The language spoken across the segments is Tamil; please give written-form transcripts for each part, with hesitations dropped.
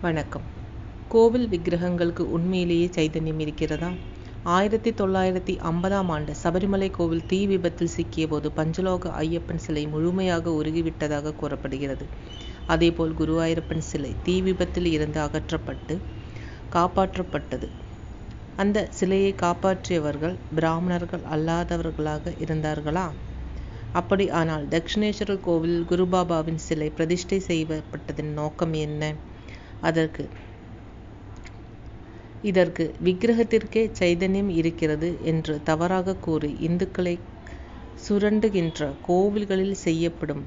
வணக்கம். கோவில் விக்கிரகங்களுக்கு உண்மையிலேயே சைதன்யம் இருக்கிறதா? 1950ஆம் ஆண்டு சபரிமலை கோவில் தீ விபத்தில் சிக்கிய போது பஞ்சலோக ஐயப்பன் சிலை முழுமையாக உருகிவிட்டதாக கூறப்படுகிறது. அதேபோல் குருவாயூரப்பன் சிலை தீ விபத்தில் இருந்து அகற்றப்பட்டு காப்பாற்றப்பட்டது. அந்த சிலையை காப்பாற்றியவர்கள் பிராமணர்கள் அல்லாதவர்களாக இருந்தார்களா? அப்படி ஆனால் தட்சிணேஸ்வரர் கோவிலில் குருபாபாவின் சிலை பிரதிஷ்டை செய்யப்பட்டதன் நோக்கம் என்ன? இதற்கு விக்கிரகத்திற்கே சைதன்யம் இருக்கிறது என்று தவறாக கூறி இந்துக்களை சுரண்டுகின்ற கோவில்களில் செய்யப்படும்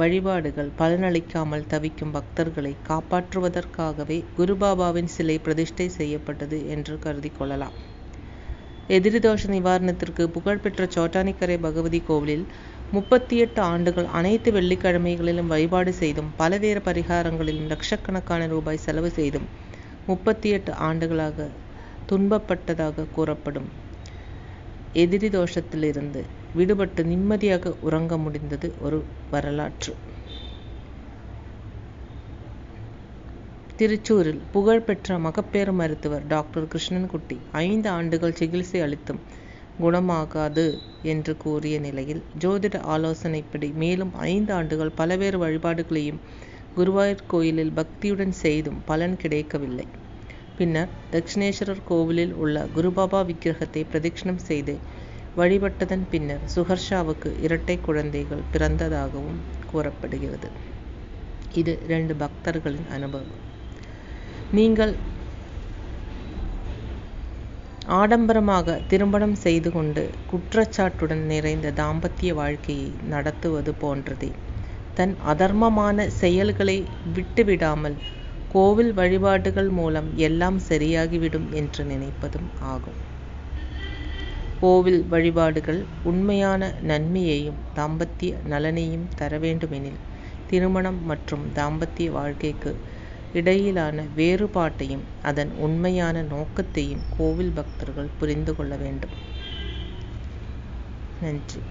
வழிபாடுகள் பலனளிக்காமல் தவிக்கும் பக்தர்களை காப்பாற்றுவதற்காகவே குருபாபாவின் சிலை பிரதிஷ்டை செய்யப்பட்டது என்று கருதி கொள்ளலாம். எதிரிதோஷ நிவாரணத்திற்கு புகழ்பெற்ற சோட்டானிக்கரை பகவதி கோவிலில் 38 ஆண்டுகள் அனைத்து வெள்ளிக்கிழமைகளிலும் வழிபாடு செய்தும் பலவேறு பரிகாரங்களிலும் லட்சக்கணக்கான ரூபாய் செலவு செய்தும் 38 ஆண்டுகளாக துன்பப்பட்டதாக கூறப்படும் எதிரி தோஷத்திலிருந்து விடுபட்டு நிம்மதியாக உறங்க முடிந்தது ஒரு வரலாற்று. திருச்சூரில் புகழ்பெற்ற மகப்பேறு மருத்துவர் டாக்டர் கிருஷ்ணன்குட்டி 5 ஆண்டுகள் சிகிச்சை அளித்தும் குணமாகாது என்று கூறிய நிலையில் ஜோதிட ஆலோசனைப்படி மேலும் 5 ஆண்டுகள் பலவேறு வழிபாடுகளையும் குருவாயூர் கோயிலில் பக்தியுடன் செய்தும் பலன் கிடைக்கவில்லை. பின்னர் தட்சிணேஸ்வரர் கோவிலில் உள்ள குருபாபா விக்கிரகத்தை பிரதட்சணம் செய்து வழிபட்டதன் பின்னர் சுஹர்ஷாவுக்கு இரட்டை குழந்தைகள் பிறந்ததாகவும் கூறப்படுகிறது. இது 2 பக்தர்களின் அனுபவம். நீங்கள் ஆடம்பரமாக திருமணம் செய்து கொண்டு குற்றச்சாட்டுடன் நிறைந்த தாம்பத்திய வாழ்க்கையை நடத்துவது போன்றதே. தன் அதர்மமான செயல்களை விட்டுவிடாமல் கோவில் வழிபாடுகள் மூலம் எல்லாம் சரியாகிவிடும் என்று நினைப்பதும் ஆகும். கோவில் வழிபாடுகள் உண்மையான நன்மையையும் தாம்பத்திய நலனையும் தர வேண்டுமெனில் திருமணம் மற்றும் தாம்பத்திய வாழ்க்கைக்கு இடையிலான வேறுபாட்டையும் அதன் உண்மையான நோக்கத்தையும் கோவில் பக்தர்கள் புரிந்து கொள்ள வேண்டும். நன்றி.